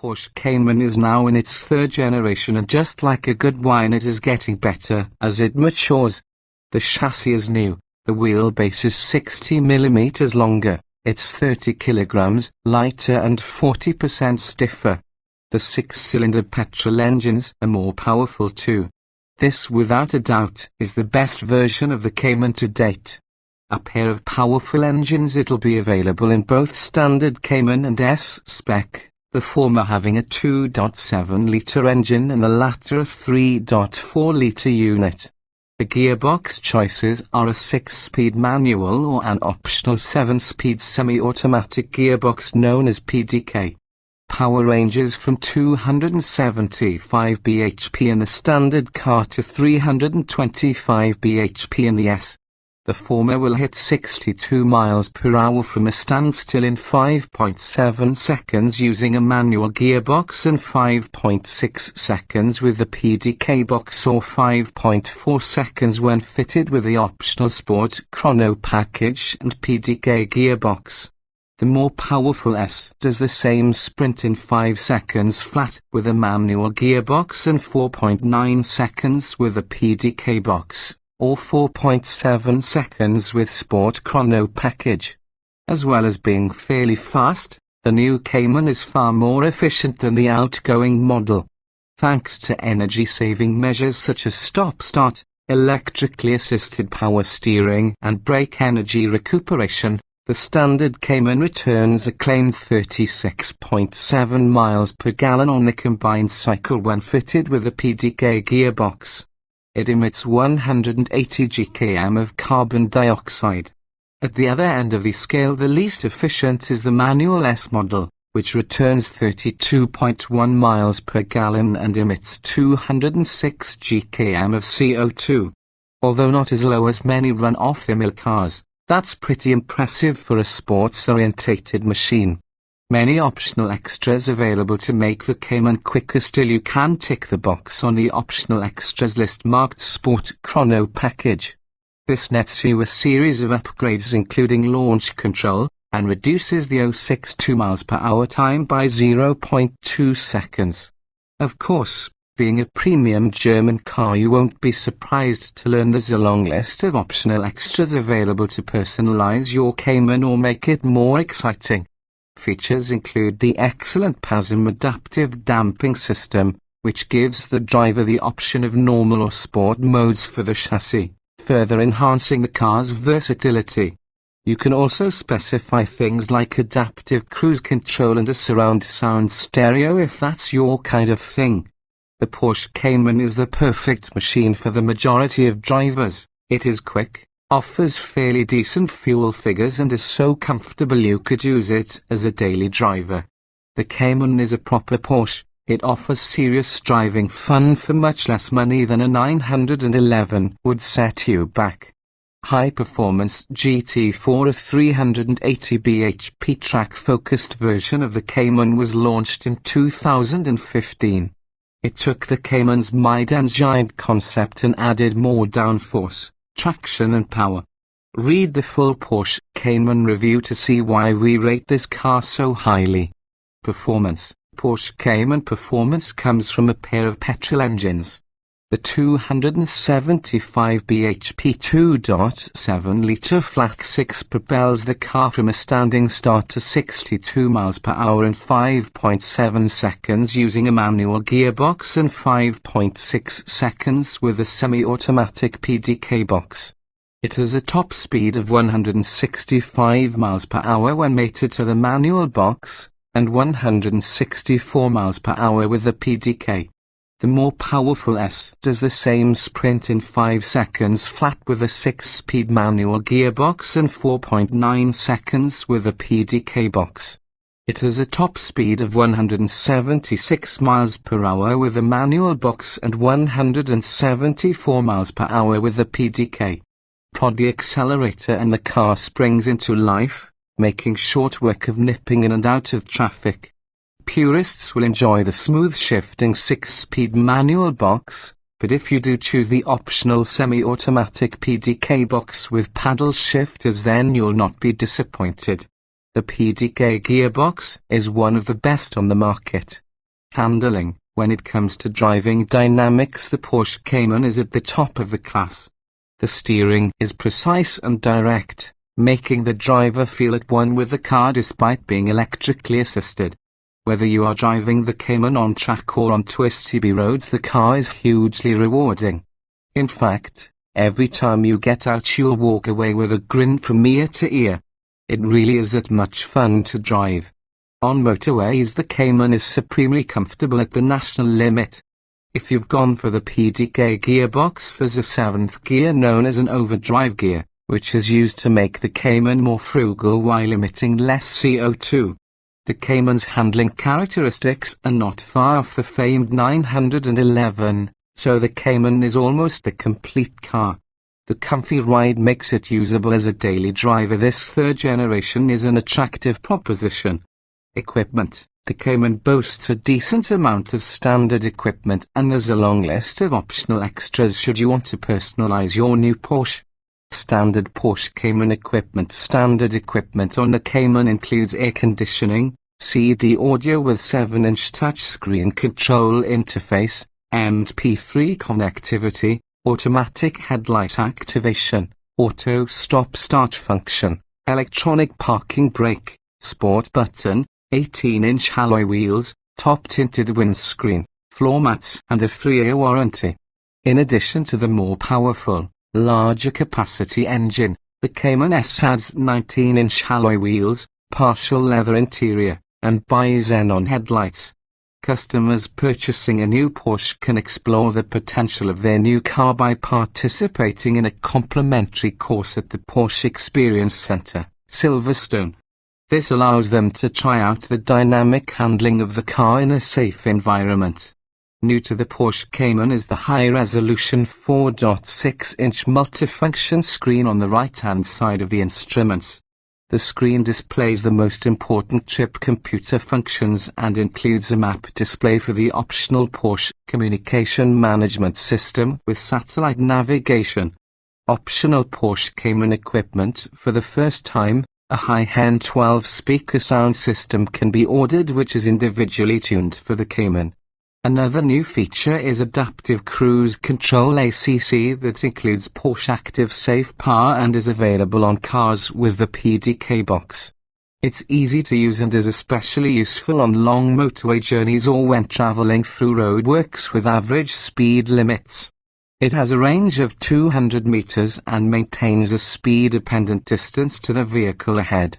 Porsche Cayman is now in its third generation, and just like a good wine, it is getting better as it matures. The chassis is new, the wheelbase is 60 mm longer, it's 30 kg lighter and 40% stiffer. The 6-cylinder petrol engines are more powerful too. This without a doubt is the best version of the Cayman to date. A pair of powerful engines. It'll be available in both standard Cayman and S spec, the former having a 2.7-litre engine and the latter a 3.4-litre unit. The gearbox choices are a 6-speed manual or an optional 7-speed semi-automatic gearbox known as PDK. Power ranges from 275 bhp in the standard car to 325 bhp in the S. The former will hit 62 miles per hour from a standstill in 5.7 seconds using a manual gearbox and 5.6 seconds with the PDK box, or 5.4 seconds when fitted with the optional Sport Chrono package and PDK gearbox. The more powerful S does the same sprint in 5 seconds flat with a manual gearbox and 4.9 seconds with a PDK box, or 4.7 seconds with Sport Chrono package. As well as being fairly fast, the new Cayman is far more efficient than the outgoing model. Thanks to energy-saving measures such as stop-start, electrically assisted power steering and brake energy recuperation, the standard Cayman returns a claimed 36.7 miles per gallon on the combined cycle when fitted with a PDK gearbox. It emits 180 gkm of carbon dioxide. At the other end of the scale, the least efficient is the manual S model, which returns 32.1 miles per gallon and emits 206 gkm of CO2. Although not as low as many run-of-the-mill cars, that's pretty impressive for a sports-orientated machine. Many optional extras available to make the Cayman quicker. Still, you can tick the box on the optional extras list marked Sport Chrono package. This nets you a series of upgrades including launch control, and reduces the 062 mph time by 0.2 seconds. Of course, being a premium German car, you won't be surprised to learn there's a long list of optional extras available to personalize your Cayman or make it more exciting. Features include the excellent PASM adaptive damping system, which gives the driver the option of normal or sport modes for the chassis, further enhancing the car's versatility. You can also specify things like adaptive cruise control and a surround sound stereo if that's your kind of thing. The Porsche Cayman is the perfect machine for the majority of drivers. It is quick, offers fairly decent fuel figures, and is so comfortable you could use it as a daily driver. The Cayman is a proper Porsche. It offers serious driving fun for much less money than a 911 would set you back. High-performance GT4, a 380 bhp track-focused version of the Cayman, was launched in 2015. It took the Cayman's mid-engine concept and added more downforce, traction and power. Read the full Porsche Cayman review to see why we rate this car so highly. Performance. Porsche Cayman performance comes from a pair of petrol engines. The 275 bhp 2.7-litre flat 6 propels the car from a standing start to 62 mph in 5.7 seconds using a manual gearbox and 5.6 seconds with a semi-automatic PDK box. It has a top speed of 165 mph when mated to the manual box, and 164 mph with the PDK. The more powerful S does the same sprint in 5 seconds flat with a 6-speed manual gearbox and 4.9 seconds with a PDK box. It has a top speed of 176 miles per hour with a manual box and 174 miles per hour with the PDK. Prod the accelerator and the car springs into life, making short work of nipping in and out of traffic. Purists will enjoy the smooth shifting 6-speed manual box, but if you do choose the optional semi-automatic PDK box with paddle shifters, then you'll not be disappointed. The PDK gearbox is one of the best on the market. Handling. When it comes to driving dynamics, the Porsche Cayman is at the top of the class. The steering is precise and direct, making the driver feel at one with the car despite being electrically assisted. Whether you are driving the Cayman on track or on twisty roads, the car is hugely rewarding. In fact, every time you get out you'll walk away with a grin from ear to ear. It really is that much fun to drive. On motorways, the Cayman is supremely comfortable at the national limit. If you've gone for the PDK gearbox, there's a 7th gear known as an overdrive gear, which is used to make the Cayman more frugal while emitting less CO2. The Cayman's handling characteristics are not far off the famed 911, so the Cayman is almost the complete car. The comfy ride makes it usable as a daily driver. This third generation is an attractive proposition. Equipment. The Cayman boasts a decent amount of standard equipment, and there's a long list of optional extras should you want to personalize your new Porsche. Standard Porsche Cayman equipment. Standard equipment on the Cayman includes air conditioning, CD audio with 7-inch touchscreen control interface, MP3 connectivity, automatic headlight activation, auto stop-start function, electronic parking brake, sport button, 18-inch alloy wheels, top-tinted windscreen, floor mats, and a 3-year warranty. In addition to the more powerful, larger capacity engine, the Cayman S adds 19-inch alloy wheels, partial leather interior, and bi-xenon headlights. Customers purchasing a new Porsche can explore the potential of their new car by participating in a complimentary course at the Porsche Experience Center, Silverstone. This allows them to try out the dynamic handling of the car in a safe environment. New to the Porsche Cayman is the high-resolution 4.6-inch multifunction screen on the right-hand side of the instruments. The screen displays the most important chip computer functions and includes a map display for the optional Porsche Communication Management System with satellite navigation. Optional Porsche Cayman equipment. For the first time, a high-end 12-speaker sound system can be ordered which is individually tuned for the Cayman. Another new feature is Adaptive Cruise Control ACC that includes Porsche Active Safe Power and is available on cars with the PDK box. It's easy to use and is especially useful on long motorway journeys or when traveling through roadworks with average speed limits. It has a range of 200 meters and maintains a speed-dependent distance to the vehicle ahead.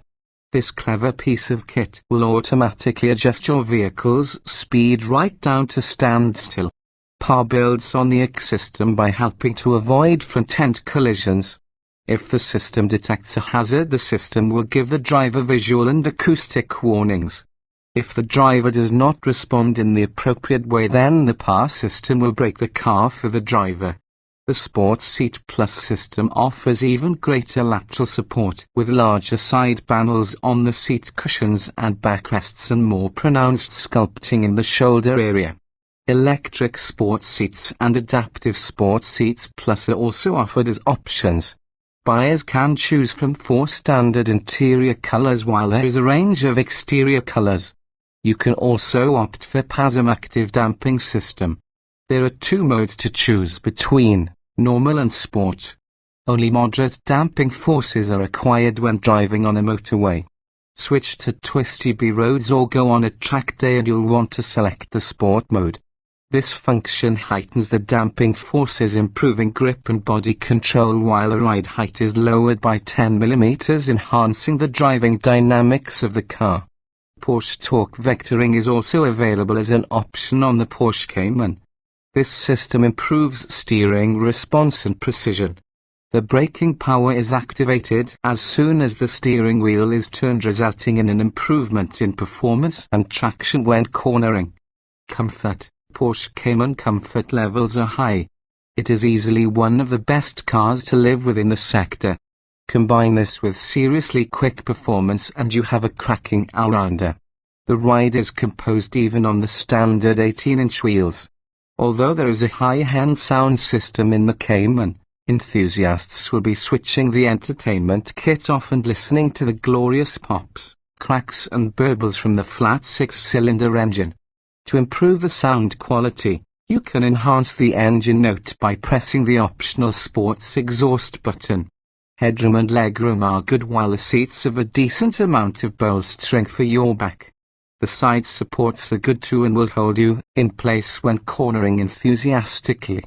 This clever piece of kit will automatically adjust your vehicle's speed right down to standstill. PAR builds on the ACC system by helping to avoid front-end collisions. If the system detects a hazard, the system will give the driver visual and acoustic warnings. If the driver does not respond in the appropriate way, then the PAR system will brake the car for the driver. The Sports Seat Plus system offers even greater lateral support with larger side panels on the seat cushions and backrests and more pronounced sculpting in the shoulder area. Electric sports seats and adaptive sports seats plus are also offered as options. Buyers can choose from 4 standard interior colors while there is a range of exterior colors. You can also opt for PASM active damping system. There are 2 modes to choose between, normal and sport. Only moderate damping forces are required when driving on a motorway. Switch to twisty roads or go on a track day and you'll want to select the sport mode. This function heightens the damping forces, improving grip and body control while the ride height is lowered by 10 mm, enhancing the driving dynamics of the car. Porsche Torque Vectoring is also available as an option on the Porsche Cayman. This system improves steering response and precision. The braking power is activated as soon as the steering wheel is turned, resulting in an improvement in performance and traction when cornering. Comfort. Porsche Cayman comfort levels are high. It is easily one of the best cars to live with in the sector. Combine this with seriously quick performance and you have a cracking all-rounder. The ride is composed even on the standard 18-inch wheels. Although there is a high-end sound system in the Cayman, enthusiasts will be switching the entertainment kit off and listening to the glorious pops, cracks and burbles from the flat 6-cylinder engine. To improve the sound quality, you can enhance the engine note by pressing the optional sports exhaust button. Headroom and legroom are good while the seats have a decent amount of bolstering for your back. The side supports are good too and will hold you in place when cornering enthusiastically.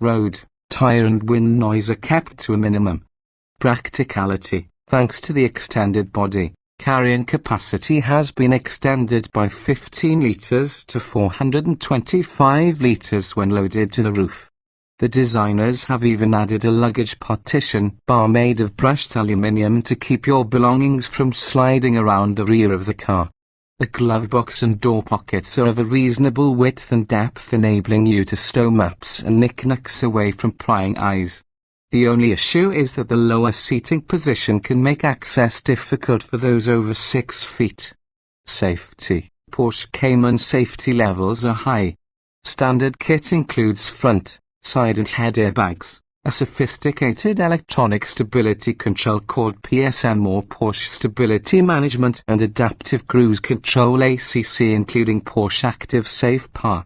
Road, tire and wind noise are kept to a minimum. Practicality, thanks to the extended body, carrying capacity has been extended by 15 litres to 425 litres when loaded to the roof. The designers have even added a luggage partition bar made of brushed aluminium to keep your belongings from sliding around the rear of the car. The glove box and door pockets are of a reasonable width and depth, enabling you to stow maps and knickknacks away from prying eyes. The only issue is that the lower seating position can make access difficult for those over 6 feet. Safety. Porsche Cayman safety levels are high. Standard kit includes front, side and head airbags, a sophisticated electronic stability control called PSM or Porsche Stability Management, and adaptive cruise control ACC including Porsche Active Safe Power.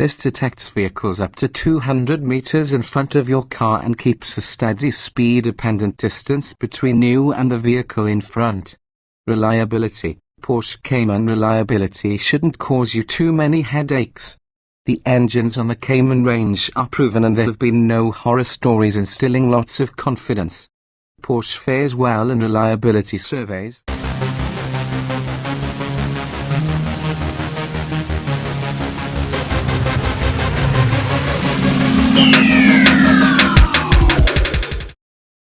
This detects vehicles up to 200 meters in front of your car and keeps a steady speed-dependent distance between you and the vehicle in front. Reliability. Porsche Cayman reliability shouldn't cause you too many headaches. The engines on the Cayman range are proven and there have been no horror stories, instilling lots of confidence. Porsche fares well in reliability surveys.